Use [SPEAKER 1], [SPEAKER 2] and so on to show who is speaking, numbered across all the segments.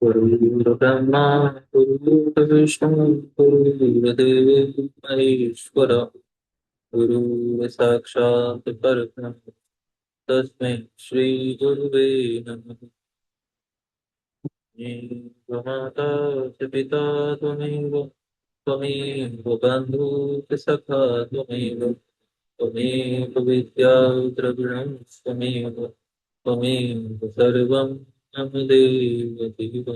[SPEAKER 1] गुरुर्ब्रह्मा गुरुर्विष्णु गुरुर्देवो महेश्वर गुरुर्साक्षात् परब्रह्म तस्मै श्री गुरुवे नमः। त्वमेव माता च पिता त्वमेव त्वमेव बन्धुः सखा त्वमेव त्वमेव विद्या द्रविणं त्वमेव त्वमेव सर्वं मम देव देव।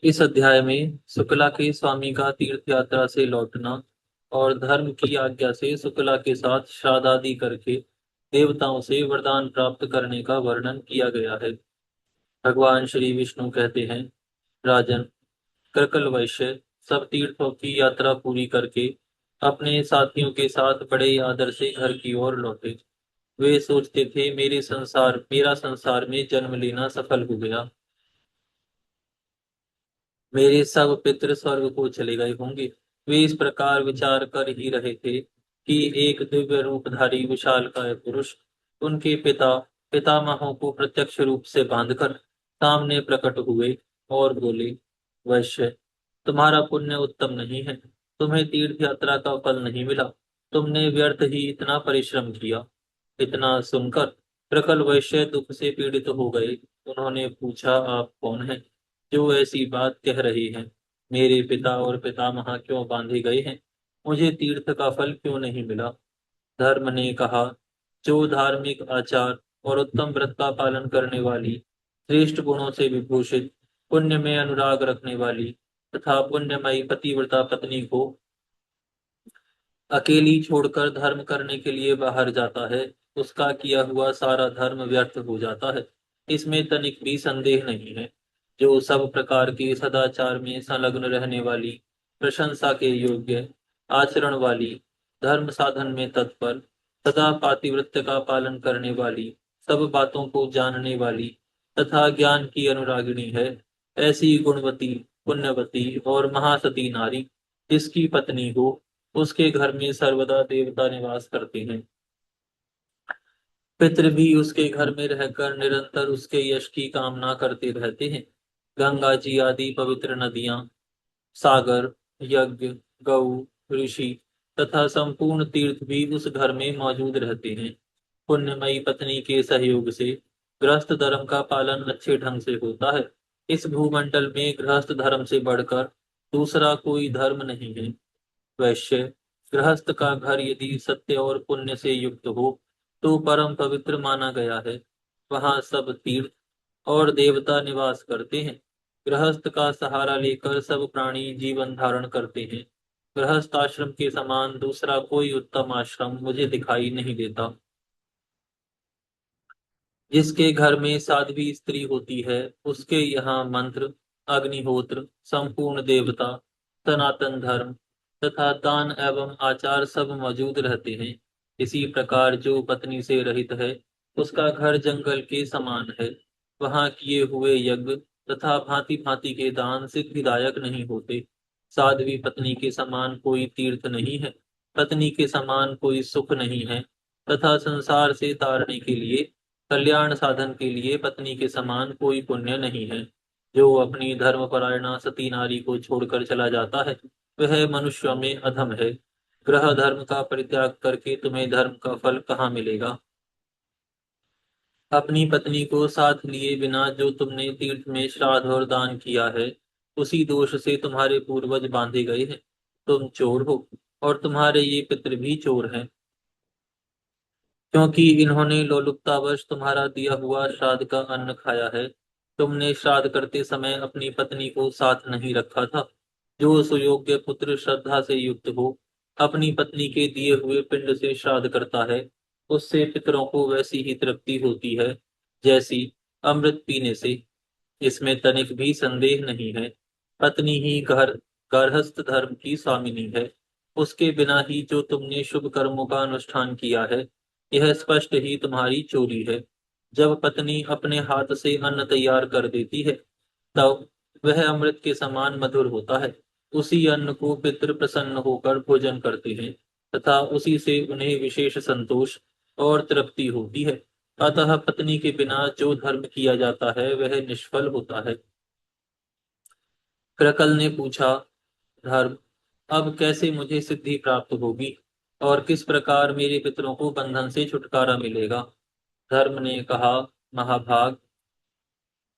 [SPEAKER 1] इस अध्याय में शुक्ला के स्वामी का तीर्थ यात्रा से लौटना और धर्म की आज्ञा से शुक्ला के साथ श्राद्धादि करके देवताओं से वरदान प्राप्त करने का वर्णन किया गया है। भगवान श्री विष्णु कहते हैं, राजन, कृकल वैश्य सब तीर्थों की यात्रा पूरी करके अपने साथियों के साथ बड़े आदर से घर की ओर लौटे। वे सोचते थे, मेरा संसार में जन्म लेना सफल हो गया। मेरे सब पितृ स्वर्ग को चले गए होंगे। वे इस प्रकार विचार कर ही रहे थे कि एक दिव्य रूपधारी विशालकाय पुरुष उनके पितामहों को प्रत्यक्ष रूप से बांधकर सामने प्रकट हुए और बोले, वैश्य, तुम्हारा पुण्य उत्तम नहीं है। तुम्हें तीर्थ यात्रा का फल नहीं मिला। तुमने व्यर्थ ही इतना परिश्रम किया। इतना सुनकर प्रखल वैश्य दुख से पीड़ित हो गए। उन्होंने पूछा, आप कौन हैं जो ऐसी बात कह रहे हैं? मेरे पिता और पितामह क्यों बांधे गए हैं? मुझे तीर्थ का फल क्यों नहीं मिला? धर्म ने कहा, जो धार्मिक आचार और उत्तम व्रत का पालन करने वाली, श्रेष्ठ गुणों से विभूषित, पुण्य में अनुराग रखने वाली तथा पुण्यमयी पतिव्रता पत्नी को अकेली छोड़कर धर्म करने के लिए बाहर जाता है, उसका किया हुआ सारा धर्म व्यर्थ हो जाता है। इसमें तनिक भी संदेह नहीं है। जो सब प्रकार के सदाचार में संलग्न रहने वाली, प्रशंसा के योग्य, आचरण वाली, धर्म साधन में तत्पर, सदा पातिव्रत्य का पालन करने वाली, सब बातों को जानने वाली तथा ज्ञान की अनुरागिणी है, ऐसी गुणवती, पुण्यवती और महासती नारी जिसकी पत्नी हो, उसके घर में सर्वदा देवता निवास करते हैं। पितृ भी उसके घर में रहकर निरंतर उसके यश की कामना करते रहते हैं। गंगा जी आदि पवित्र नदियां, सागर, यज्ञ, गौ, ऋषि तथा संपूर्ण तीर्थ भी उस घर में मौजूद रहते हैं। पुण्यमयी पत्नी के सहयोग से गृहस्थ धर्म का पालन अच्छे ढंग से होता है। इस भूमंडल में गृहस्थ धर्म से बढ़कर दूसरा कोई धर्म नहीं है। वैश्य, गृहस्थ का घर यदि सत्य और पुण्य से युक्त हो तो परम पवित्र माना गया है। वहां सब तीर्थ और देवता निवास करते हैं। गृहस्थ का सहारा लेकर सब प्राणी जीवन धारण करते हैं। गृहस्थ आश्रम के समान दूसरा कोई उत्तम आश्रम मुझे दिखाई नहीं देता। जिसके घर में साध्वी स्त्री होती है, उसके यहाँ मंत्र, अग्निहोत्र, संपूर्ण देवता, सनातन धर्म तथा दान एवं आचार सब मौजूद रहते हैं। इसी प्रकार जो पत्नी से रहित है, उसका घर जंगल के समान है। वहां किए हुए यज्ञ तथा भांति भांति के दान सिद्धिदायक नहीं होते। साध्वी पत्नी के समान कोई तीर्थ नहीं है। पत्नी के समान कोई सुख नहीं है तथा संसार से तारने के लिए, कल्याण साधन के लिए पत्नी के समान कोई पुण्य नहीं है। जो अपनी धर्मपरायणा सती नारी को छोड़कर चला जाता है, वह मनुष्यों में अधम है। ग्रह धर्म का परित्याग करके तुम्हें धर्म का फल कहाँ मिलेगा? अपनी पत्नी को साथ लिए बिना जो तुमने तीर्थ में श्राद्ध और दान किया है, उसी दोष से तुम्हारे पूर्वज बांधे गए हैं। तुम चोर हो और तुम्हारे ये पितृ भी चोर हैं, क्योंकि इन्होंने लोलुपतावश तुम्हारा दिया हुआ श्राद्ध का अन्न खाया है। तुमने श्राद्ध करते समय अपनी पत्नी को साथ नहीं रखा था। जो सुयोग्य पुत्र श्रद्धा से युक्त हो, अपनी पत्नी के दिए हुए पिंड से श्राद्ध करता है, उससे पितरों को वैसी ही तृप्ति होती है जैसी अमृत पीने से। इसमें तनिक भी संदेह नहीं है। पत्नी ही गार्हस्थ धर्म की स्वामिनी है। उसके बिना ही जो तुमने शुभ कर्मों का अनुष्ठान किया है, यह स्पष्ट ही तुम्हारी चोरी है। जब पत्नी अपने हाथ से अन्न तैयार कर देती है, तब वह अमृत के समान मधुर होता है। उसी अन्न को पितृ प्रसन्न होकर भोजन करते हैं तथा उसी से उन्हें विशेष संतोष और तृप्ति होती है। अतः पत्नी के बिना जो धर्म किया जाता है वह निष्फल होता है। कृकल ने पूछा, धर्म, अब कैसे मुझे सिद्धि प्राप्त होगी और किस प्रकार मेरे पितरों को बंधन से छुटकारा मिलेगा? धर्म ने कहा, महाभाग,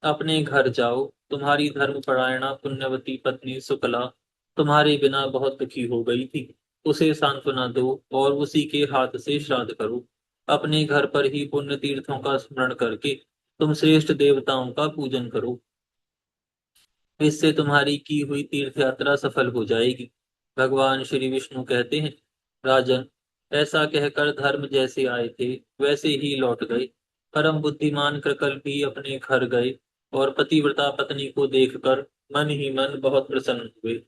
[SPEAKER 1] अपने घर जाओ। तुम्हारी धर्मपरायणा पुण्यवती पत्नी शुक्ला तुम्हारे बिना बहुत दुखी हो गई थी। उसे सांत्वना दो और उसी के हाथ से श्राद्ध करो। अपने घर पर ही पुण्य तीर्थों का स्मरण करके तुम श्रेष्ठ देवताओं का पूजन करो। इससे तुम्हारी की हुई तीर्थ यात्रा सफल हो जाएगी। भगवान श्री विष्णु कहते हैं, राजन, ऐसा कहकर धर्म जैसे आए थे वैसे ही लौट गए। परम बुद्धिमान कृकल भी अपने घर गए और पतिव्रता पत्नी को देखकर मन ही मन बहुत प्रसन्न हुए।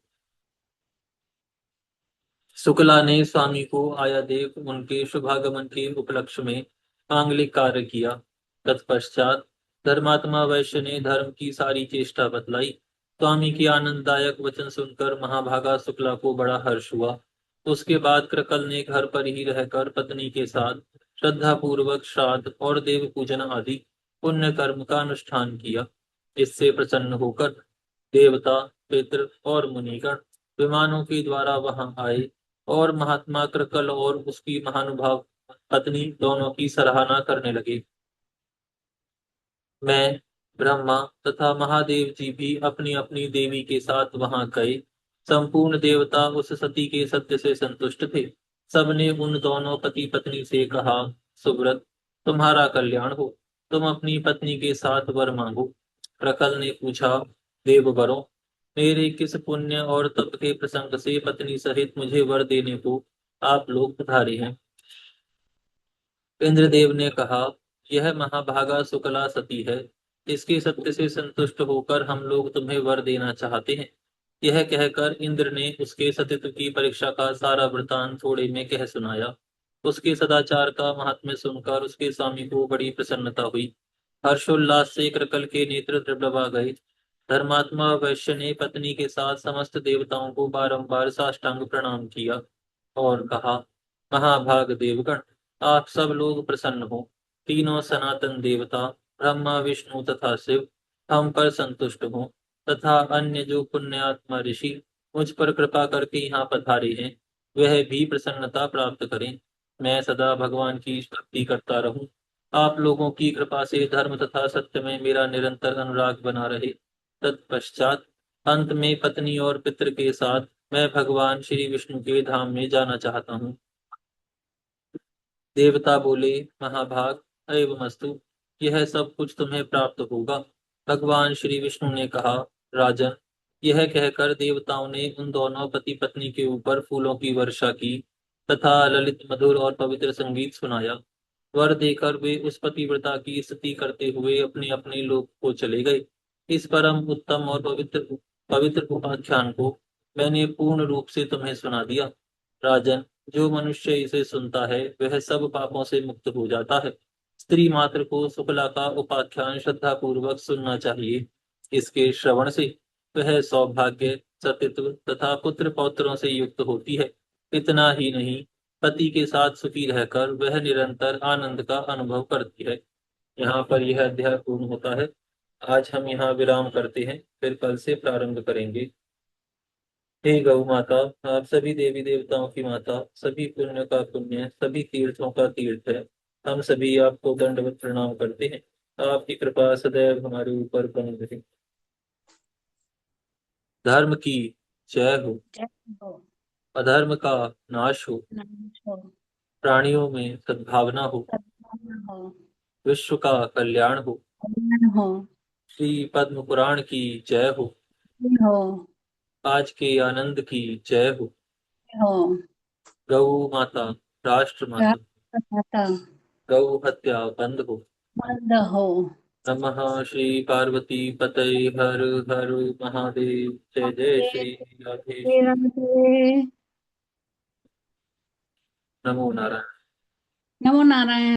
[SPEAKER 1] शुक्ला ने स्वामी को आया देख उनके शुभागमन के उपलक्ष्य में मांगलिक कार्य किया। तत्पश्चात धर्मात्मा वैश्य ने धर्म की सारी चेष्टा बतलाई। स्वामी की आनंददायक वचन सुनकर महाभागा शुक्ला को बड़ा हर्ष हुआ। उसके बाद कृकल ने घर पर ही रहकर पत्नी के साथ श्रद्धा पूर्वक श्राद्ध और देव पूजन आदि पुण्य कर्म का अनुष्ठान किया। इससे प्रसन्न होकर देवता, पितृ और मुनिगण विमानों के द्वारा वहां आए और महात्मा कृकल और उसकी महानुभाव पत्नी दोनों की सराहना करने लगे। मैं, ब्रह्मा तथा महादेव जी भी अपनी अपनी देवी के साथ वहां गए। संपूर्ण देवता उस सती के सत्य से संतुष्ट थे। सबने उन दोनों पति पत्नी से कहा, सुव्रत, तुम्हारा कल्याण हो। तुम अपनी पत्नी के साथ वर मांगो। प्रकल ने पूछा, देववरों, मेरे किस पुण्य और तप के प्रसंग से पत्नी सहित मुझे वर देने को आप लोग पधारे हैं? इंद्रदेव ने कहा, यह महाभागा शुक्ला सती है। इसके सत्य से संतुष्ट होकर हम लोग तुम्हें वर देना चाहते हैं। यह कहकर इंद्र ने उसके सतीत्व की परीक्षा का सारा वृतांत थोड़े में कह सुनाया। उसके सदाचार का महात्म्य सुनकर उसके स्वामी को बड़ी प्रसन्नता हुई। हर्षोल्लास से कृकल के नेत्र द्रववा गए। धर्मात्मा वैश्य ने पत्नी के साथ समस्त देवताओं को बारंबार साष्टांग प्रणाम किया और कहा, महाभाग देवगण, आप सब लोग प्रसन्न हो। तीनों सनातन देवता ब्रह्मा, विष्णु तथा शिव हम पर संतुष्ट हो तथा अन्य जो पुण्यात्मा ऋषि मुझ पर कृपा करके यहाँ पधारे हैं वह भी प्रसन्नता प्राप्त करें। मैं सदा भगवान की भक्ति करता रहूं। आप लोगों की कृपा से धर्म तथा सत्य में मेरा निरंतर अनुराग बना रहे। तत्पश्चात अंत में पत्नी और पितृ के साथ मैं भगवान श्री विष्णु के धाम में जाना चाहता हूँ। देवता बोले, महाभाग, एवमस्तु, यह सब कुछ तुम्हें प्राप्त होगा। भगवान श्री विष्णु ने कहा, राजन, यह कहकर देवताओं ने उन दोनों पति पत्नी के ऊपर फूलों की वर्षा की तथा ललित मधुर और पवित्र संगीत सुनाया। वर देकर वे उस पतिव्रता की स्तुति करते हुए अपने अपने लोक को चले गए। इस परम उत्तम और पवित्र पवित्र उपाख्यान को मैंने पूर्ण रूप से तुम्हें सुना दिया। राजन, जो मनुष्य इसे सुनता है वह सब पापों से मुक्त हो जाता है। स्त्री मात्र को शुक्ला का उपाख्यान श्रद्धा पूर्वक सुनना चाहिए। इसके श्रवण से वह सौभाग्य, सतीत्व तथा पुत्र पौत्रों से युक्त होती है। इतना ही नहीं, पति के साथ सुखी रहकर वह निरंतर आनंद का अनुभव करती है। यहाँ पर यह अध्याय पूर्ण होता है। आज हम यहाँ विराम करते हैं, फिर कल से प्रारंभ करेंगे। हे गौ माता, आप सभी देवी देवताओं की माता, सभी पुण्य का पुण्य, सभी तीर्थों का तीर्थ है। हम सभी आपको दंडवत प्रणाम करते हैं। आपकी कृपा सदैव हमारे ऊपर बनी रहे। धर्म की जय हो।
[SPEAKER 2] जय हो।
[SPEAKER 1] अधर्म का नाश हो।
[SPEAKER 2] नाश हो।
[SPEAKER 1] प्राणियों में सद्भावना हो।
[SPEAKER 2] सद्भावना हो।
[SPEAKER 1] विश्व का कल्याण हो।
[SPEAKER 2] कल्याण हो।
[SPEAKER 1] श्री पद्म पुराण की जय हो।
[SPEAKER 2] जय हो।
[SPEAKER 1] आज के आनंद की जय हो।
[SPEAKER 2] जय हो।
[SPEAKER 1] गौ माता, राष्ट्र माता,
[SPEAKER 2] राष्ट्रमाता
[SPEAKER 1] गौ हत्या बंद हो।
[SPEAKER 2] बंद हो।
[SPEAKER 1] नमः श्री पार्वती पतये हर हर महादेव। जय जय
[SPEAKER 2] राधे
[SPEAKER 1] श्री राधेश।
[SPEAKER 2] राधे।
[SPEAKER 1] नमो नारायण।
[SPEAKER 2] नमो नारायण।